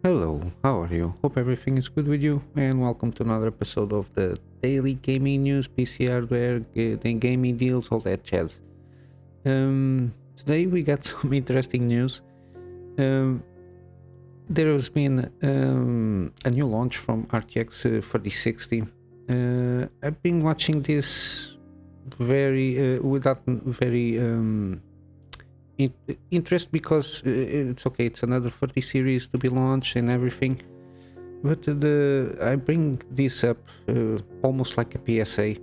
Hello, how are you? Hope everything is good with you, and welcome to another episode of the daily gaming news, PC hardware, the gaming deals, all that jazz. Today we got some interesting news. There has been a new launch from RTX 3060. I've been watching this without very interest because it's okay. It's another 30 series to be launched and everything. But I bring this up almost like a PSA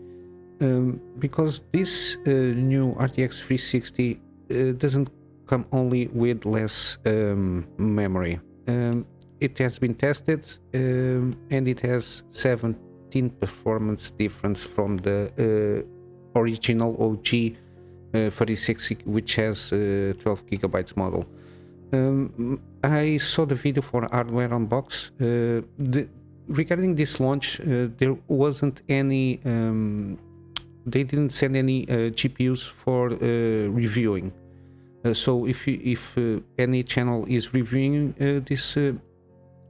because this new RTX 360 doesn't come only with less memory. It has been tested and it has 17 performance difference from the original OG 3060, which has 12 gigabytes model. I saw the video for hardware unbox. Regarding this launch, there wasn't any. They didn't send any GPUs for reviewing. So if any channel is reviewing this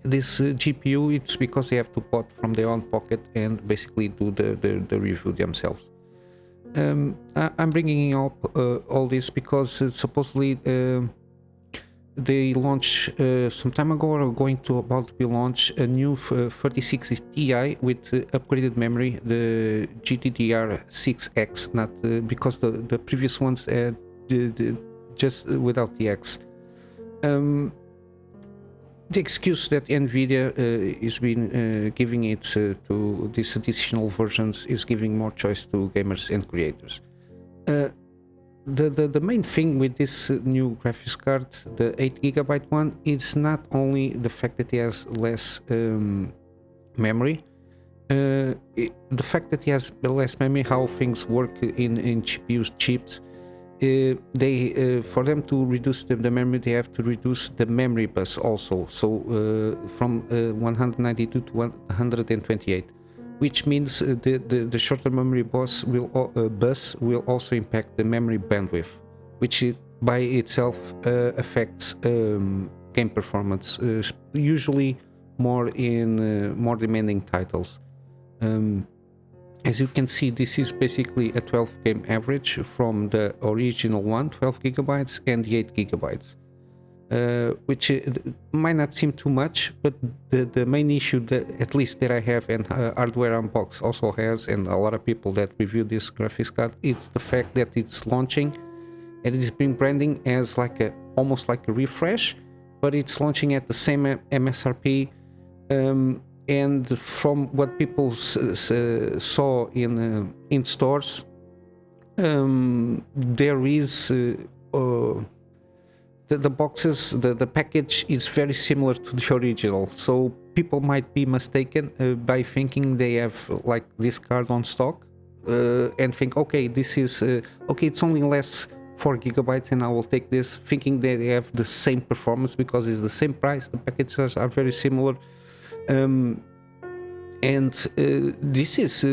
GPU, it's because they have to bought from their own pocket and basically do the review themselves. I'm bringing up all this because supposedly they launched some time ago, or going to about to be launched, a new 3060 Ti with upgraded memory, the GDDR6X, not because the previous ones had just without the X. The excuse that Nvidia is been giving it to these additional versions is giving more choice to gamers and creators. The main thing with this new graphics card, the 8GB one, is not only the fact that it has less memory. The fact that it has less memory, how things work in GPU's chips. For them to reduce the memory, they have to reduce the memory bus also. So from 192 to 128, which means the shorter memory bus will also impact the memory bandwidth, which by itself affects game performance, usually more in more demanding titles. As you can see, this is basically a 12 game average from the original one, 12 gigabytes, and the 8 gigabytes, which might not seem too much, but the main issue that at least that I have, and Hardware Unbox also has, and a lot of people that review this graphics card, it's the fact that it's launching and it is being branding as like almost like a refresh, but it's launching at the same MSRP. And from what people saw in stores, there is the boxes, the package is very similar to the original. So people might be mistaken by thinking they have like this card on stock and think, okay, this is okay, it's only less 4 gigabytes, and I will take this, thinking that they have the same performance because it's the same price. The packages are very similar. This is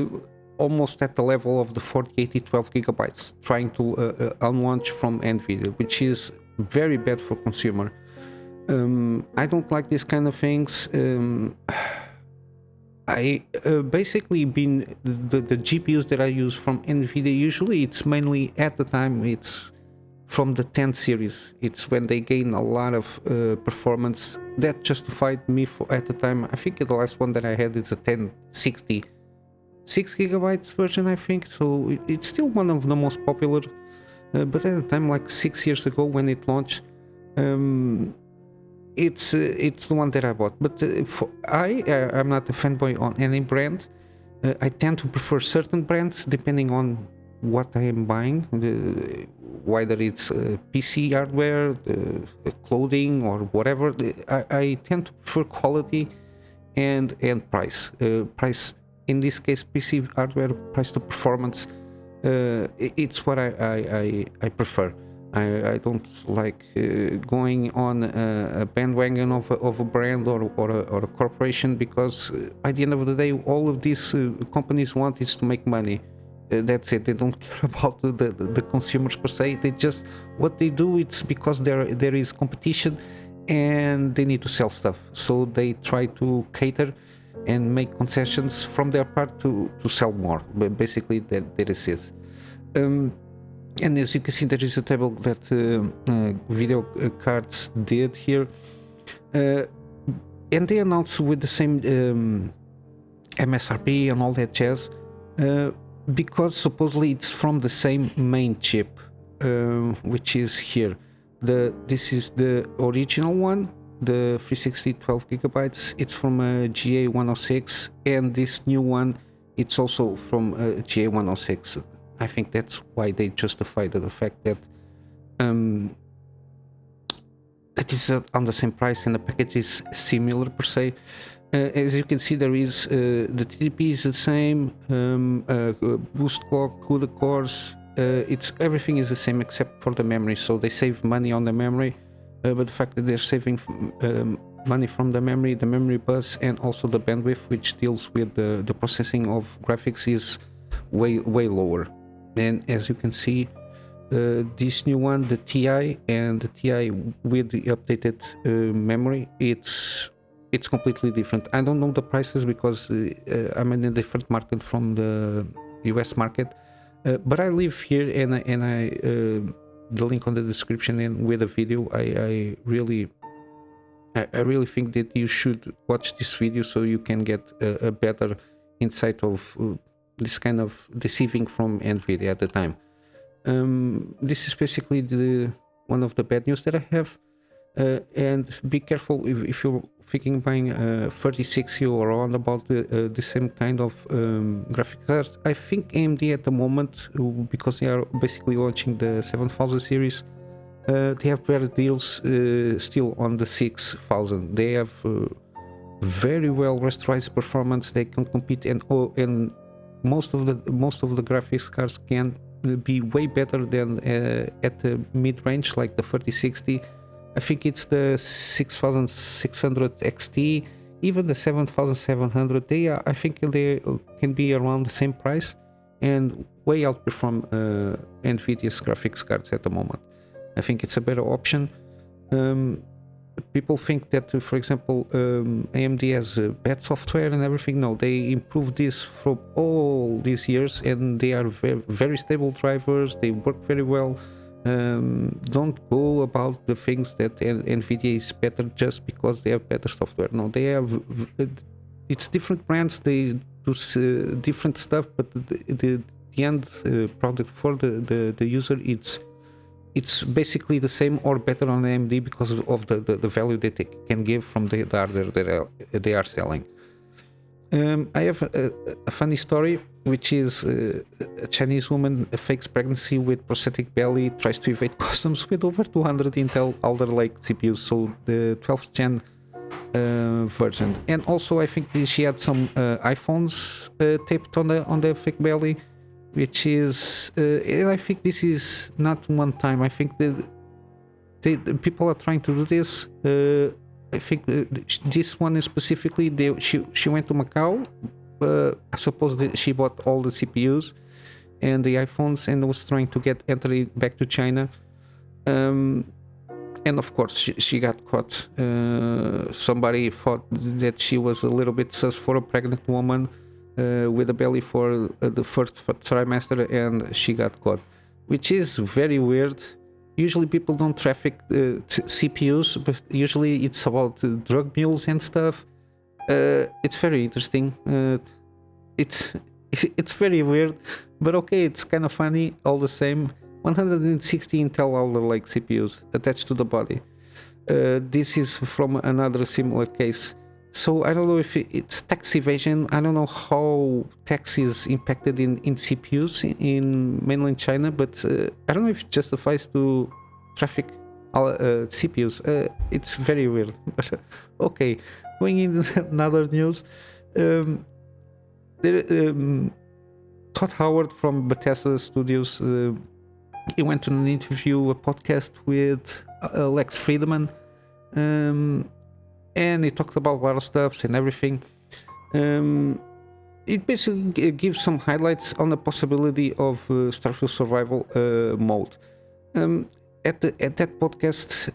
almost at the level of the 4080 12 gigabytes trying to unlaunch from Nvidia, which is very bad for consumer. I don't like these kind of things. I basically been the GPUs that I use from Nvidia, usually it's mainly at the time it's from the 10 series. It's when they gain a lot of performance that justified me for at the time. I think the last one that I had is a 1060 6 gigabytes version, I think. So it's still one of the most popular, but at the time, like 6 years ago when it launched, it's the one that I bought. But I'm not a fanboy on any brand. I tend to prefer certain brands depending on what I am buying, whether it's PC hardware, clothing, or whatever. I tend to prefer quality and price. Price in this case, PC hardware, price to performance. It's what I prefer. I don't like going on a bandwagon of a brand or a corporation, because at the end of the day, all of these companies want is to make money. That's it. They don't care about the consumers per se. They just, what they do, it's because there is competition, and they need to sell stuff, so they try to cater and make concessions from their part to sell more. But basically that is it. And as you can see, there is a table that video cards did here, and they announced with the same MSRP and all that jazz, because supposedly it's from the same main chip, which is here. This is the original one, the 360 12 gigabytes. It's from GA106, and this new one, it's also from GA106. I think that's why they justified the fact that that is on the same price and the package is similar per se. As you can see, there is the TDP is the same, boost clock, CUDA cores. Everything is the same except for the memory. So they save money on the memory, but the fact that they're saving money from the memory bus, and also the bandwidth, which deals with the processing of graphics, is way lower. And as you can see, this new one, the TI, and the TI with the updated memory, it's completely different. I don't know the prices because I'm in a different market from the US market, but I live here, and I the link on the description and with the video. I really think that you should watch this video so you can get a better insight of this kind of deceiving from Nvidia at the time. This is basically one of the bad news that I have, and be careful if you're thinking buying a 3060 or around about the same kind of graphics cards. I think AMD at the moment, because they are basically launching the 7000 series, they have better deals still on the 6000. They have very well rasterized performance. They can compete, and most of the graphics cards can be way better than at the mid-range, like the 3060. I think it's the 6600 XT, even the 7700. I think they can be around the same price and way outperform Nvidia's graphics cards at the moment. I think it's a better option. People think that, for example, AMD has bad software and everything. No, they improved this from all these years, and they are very stable drivers. They work very well. Don't go about the things that Nvidia is better just because they have better software. No, they have. It's different brands. They do different stuff, but the end product for the user, it's basically the same or better on AMD because of the value that they can give from the hardware that they are selling. I have a funny story, which is a Chinese woman fakes pregnancy with prosthetic belly, tries to evade customs with over 200 Intel Alder Lake CPUs, so the 12th gen version. And also I think she had some iPhones taped on the fake belly, which is and I think this is not one time. I think the people are trying to do this. I think this one is specifically, she went to Macau. I suppose that she bought all the CPUs and the iPhones and was trying to get entry back to China. And of course she got caught. Somebody thought that she was a little bit sus for a pregnant woman with a belly for the first trimester, and she got caught, which is very weird. Usually people don't traffic CPUs, but usually it's about drug mules and stuff. It's very interesting. It's very weird, but okay, it's kind of funny all the same. 160 Intel Alder Lake CPUs attached to the body. This is from another similar case. So I don't know if it's tax evasion. I don't know how tax is impacted in CPUs in mainland China, but I don't know if it justifies to traffic CPUs. It's very weird. But okay, going into another news. Todd Howard from Bethesda Studios, he went to an interview, a podcast with Lex Friedman, and he talked about a lot of stuff and everything. It basically gives some highlights on the possibility of Starfield survival mode. At that podcast,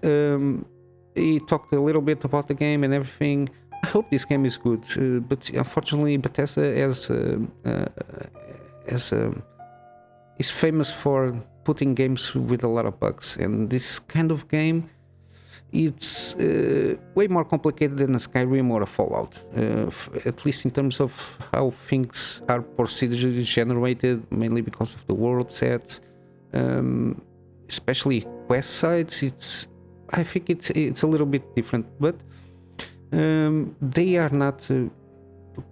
he talked a little bit about the game and everything. I hope this game is good, but unfortunately Bethesda is famous for putting games with a lot of bugs, and this kind of game, it's way more complicated than a Skyrim or a Fallout, at least in terms of how things are procedurally generated, mainly because of the world sets, especially quest sites. I think it's a little bit different, but they are not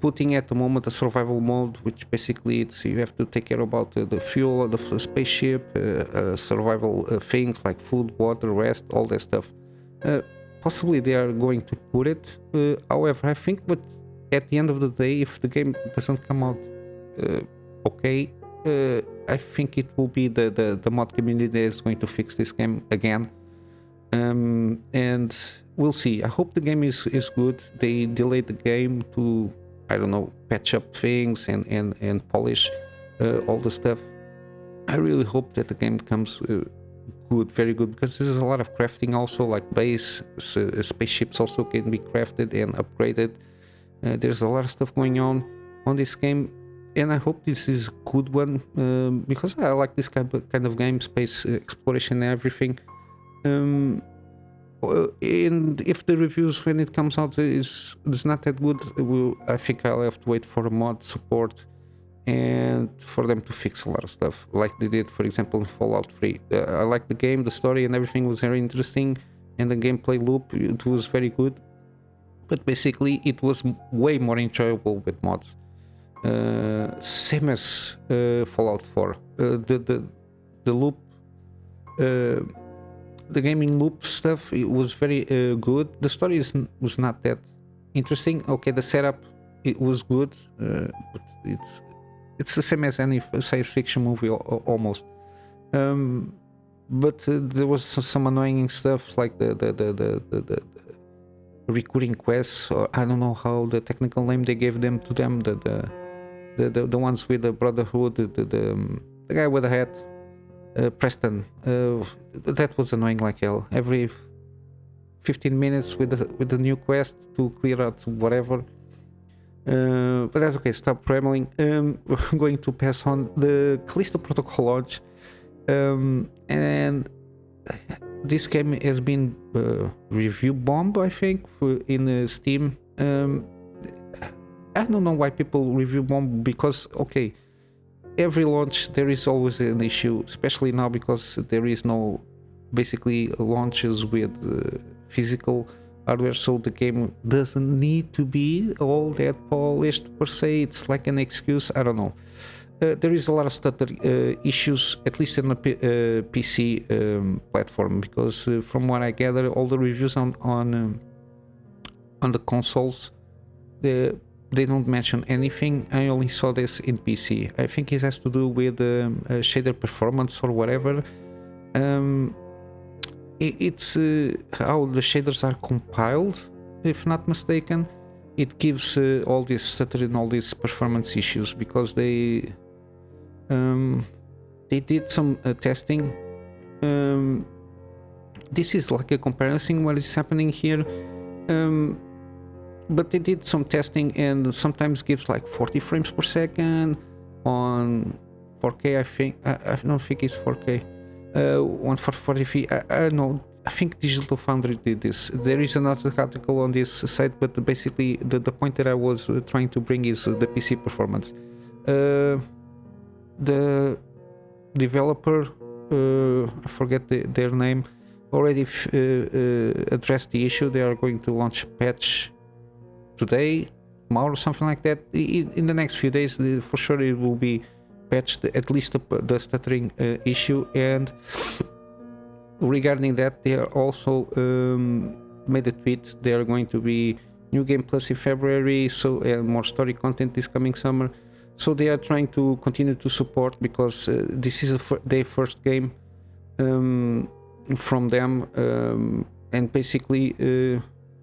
putting at the moment a survival mode, which basically it's you have to take care about the fuel of the spaceship, survival things like food, water, rest, all that stuff. Possibly they are going to put it. However, I think, but at the end of the day, if the game doesn't come out okay, I think it will be the mod community that is going to fix this game again. And we'll see. I hope the game is good. They delayed the game to, I don't know, patch up things and polish all the stuff. I really hope that the game comes good, very good, because there's a lot of crafting also, like base, spaceships also can be crafted and upgraded. There's a lot of stuff going on this game, and I hope this is a good one, because I like this kind of game, space exploration and everything. And if the reviews when it comes out is not that good, I think I'll have to wait for a mod support and for them to fix a lot of stuff, like they did, for example, in Fallout 3. I like the game, the story and everything was very interesting, and the gameplay loop, it was very good, but basically it was way more enjoyable with mods. Same as Fallout 4. The loop, the gaming loop stuff, it was very good. The story was not that interesting. Okay, the setup, it was good, but it's the same as any science fiction movie almost. But there was some annoying stuff like the recurring quests, or I don't know how the technical name they gave them to them, the ones with the Brotherhood, the guy with the hat, Preston, that was annoying like hell. Every 15 minutes with a new quest to clear out whatever. But that's okay, stop rambling. We're going to pass on the Callisto Protocol launch, and this game has been review bombed, I think, in Steam. I don't know why people review bomb, because okay, every launch there is always an issue, especially now because there is no basically launches with physical hardware, so the game doesn't need to be all that polished per se. It's like an excuse, I don't know. There is a lot of stutter issues, at least in the PC platform, because from what I gather, all the reviews on the consoles, they don't mention anything. I only saw this in PC. I think it has to do with shader performance or whatever. It's how the shaders are compiled, if not mistaken. It gives all this stutter and all these performance issues, because they did some testing. This is like a comparison what is happening here, but they did some testing and sometimes gives like 40 frames per second on 4K. I think I don't think it's 4K. 140p. I don't know. I think Digital Foundry did this. There is another article on this site, but basically the point that I was trying to bring is the PC performance. The developer, I forget their name, already addressed the issue. They are going to launch a patch today, tomorrow, something like that. In the next few days, for sure it will be patched, at least the stuttering issue. And regarding that, they are also made a tweet. They are going to be new game plus in February, so and more story content this coming summer. So they are trying to continue to support, because this is their first game from them, and basically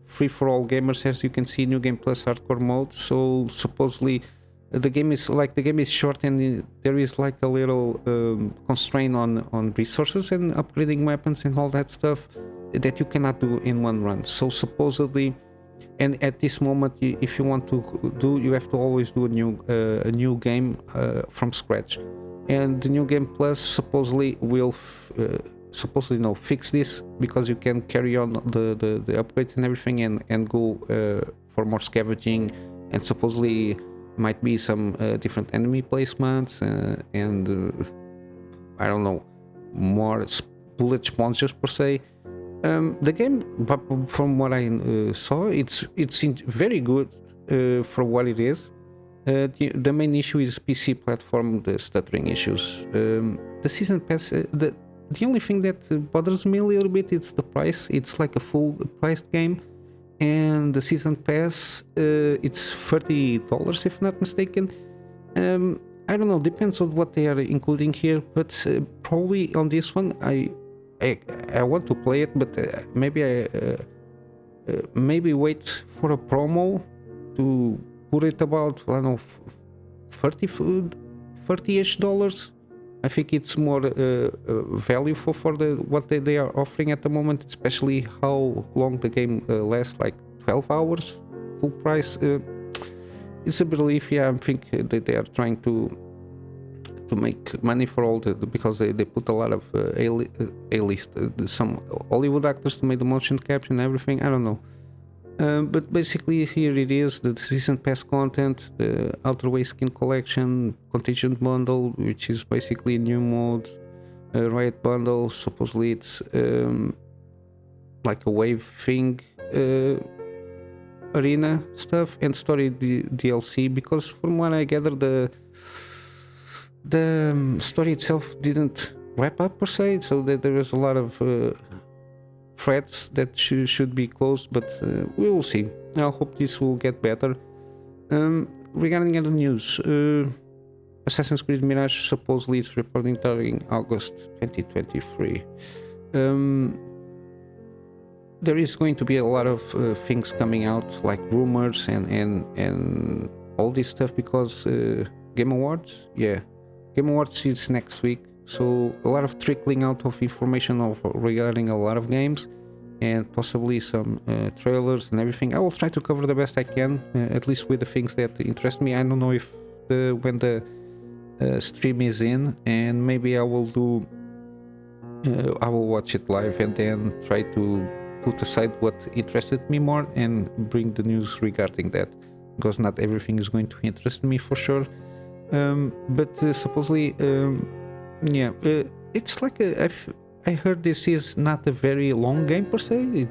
free for all gamers, as you can see, new game plus hardcore mode. So supposedly the game is short, and there is like a little constraint on resources and upgrading weapons and all that stuff. that you cannot do in one run. So supposedly, and at this moment, if you want to do, you have to always do a new game from scratch. And the new game plus supposedly will fix this, because you can carry on the upgrades and everything, and go for more scavenging, and supposedly might be some different enemy placements, and I don't know, more bullet sponges per se. The game, from what I saw, it's very good for what it is. The main issue is PC platform, the stuttering issues. The season pass, the only thing that bothers me a little bit is the price. It's like a full priced game, and the season pass, it's $30 if not mistaken. I don't know, depends on what they are including here, but probably on this one I want to play it, but maybe wait for a promo to put it about, I don't know, $30-ish. I think it's more value for what they are offering at the moment, especially how long the game lasts, like 12 hours full price. It's a bit iffy. I think that they are trying to make money for all because they put a lot of A-list, some Hollywood actors to make the motion capture and everything. I don't know. But basically here it is, the season pass content, the Outerway skin collection, contingent bundle, which is basically new mode, riot bundle. Supposedly it's like a wave thing, arena stuff, and story DLC, because from what I gather, the story itself didn't wrap up per se, so that there is a lot of threads that should be closed, but we will see. I hope this will get better. Regarding other news, Assassin's Creed Mirage supposedly is reporting starting August 2023. There is going to be a lot of things coming out, like rumors and all this stuff, because Game Awards is next week. So a lot of trickling out of information regarding a lot of games, and possibly some trailers and everything. I will try to cover the best I can, at least with the things that interest me. I don't know if when the stream is in, and maybe I will watch it live and then try to put aside what interested me more and bring the news regarding that, because not everything is going to interest me for sure. But supposedly, it's like I heard this is not a very long game per se.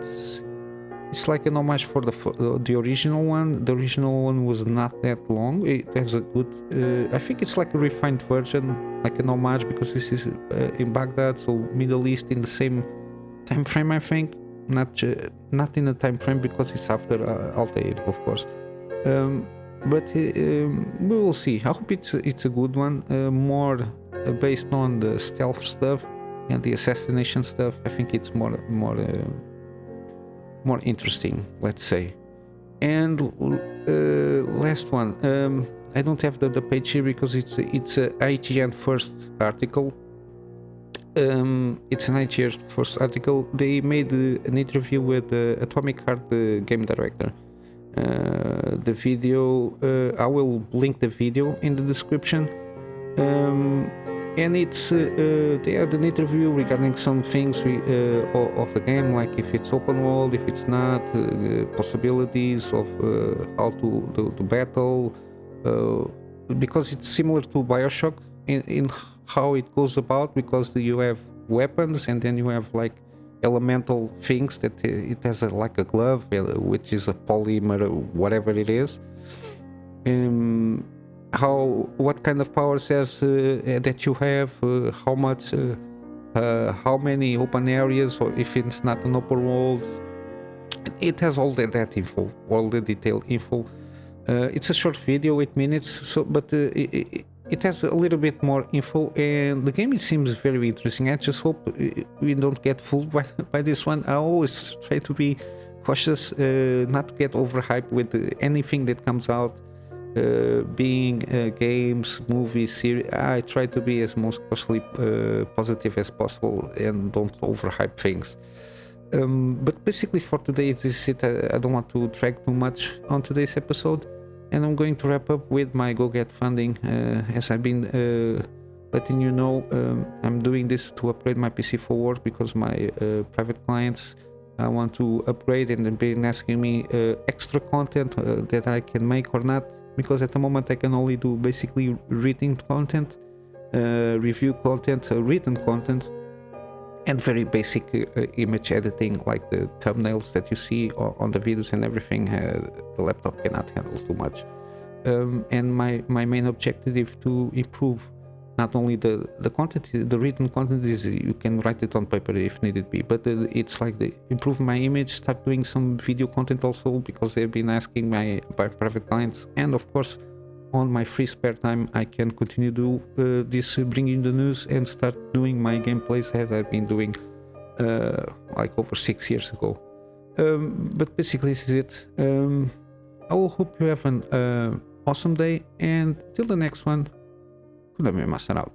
It's like an homage for the original one. The original one was not that long. It has a good, I think it's like a refined version, like an homage, because this is in Baghdad, so Middle East, in the same time frame, I think. Not in the time frame, because it's after Altair, of course. But we will see. I hope it's a good one, more based on the stealth stuff and the assassination stuff. I think it's more interesting, let's say. And last one, I don't have the page here because it's a IGN first article. It's an IGN first article. They made an interview with Atomic Heart, the game director. The video, I will link the video in the description, and it's they had an interview regarding some things of the game, like if it's open world, if it's not, possibilities of how to battle, because it's similar to BioShock in how it goes about, because you have weapons and then you have like elemental things that it has like a glove, which is a polymer, whatever it is. What kind of power cells that you have, how much, how many open areas, or if it's not an open world. It has all that info, all the detailed info. It's a short video, 8 minutes, so but it has a little bit more info, and the game, it seems very interesting. I just hope we don't get fooled by this one. I always try to be cautious, not to get overhyped with anything that comes out, being games, movies, series. I try to be as most cautiously positive as possible and don't overhype things. But basically for today this is it. I don't want to drag too much on today's episode, and I'm going to wrap up with my Go Get funding. As I've been letting you know, I'm doing this to upgrade my PC for work because my private clients want to upgrade, and they've been asking me extra content that I can make or not, because at the moment I can only do basically written content, review content, written content, and very basic image editing, like the thumbnails that you see on the videos and everything. The laptop cannot handle too much. And my main objective is to improve not only the content, the written content is you can write it on paper if needed be, but it's like improve my image, start doing some video content also, because they've been asking my private clients, and of course on my free spare time I can continue to do this, bringing the news and start doing my gameplays as I've been doing like over 6 years ago. But basically this is it. I will hope you have an awesome day, and till the next one, Kunamy Master out.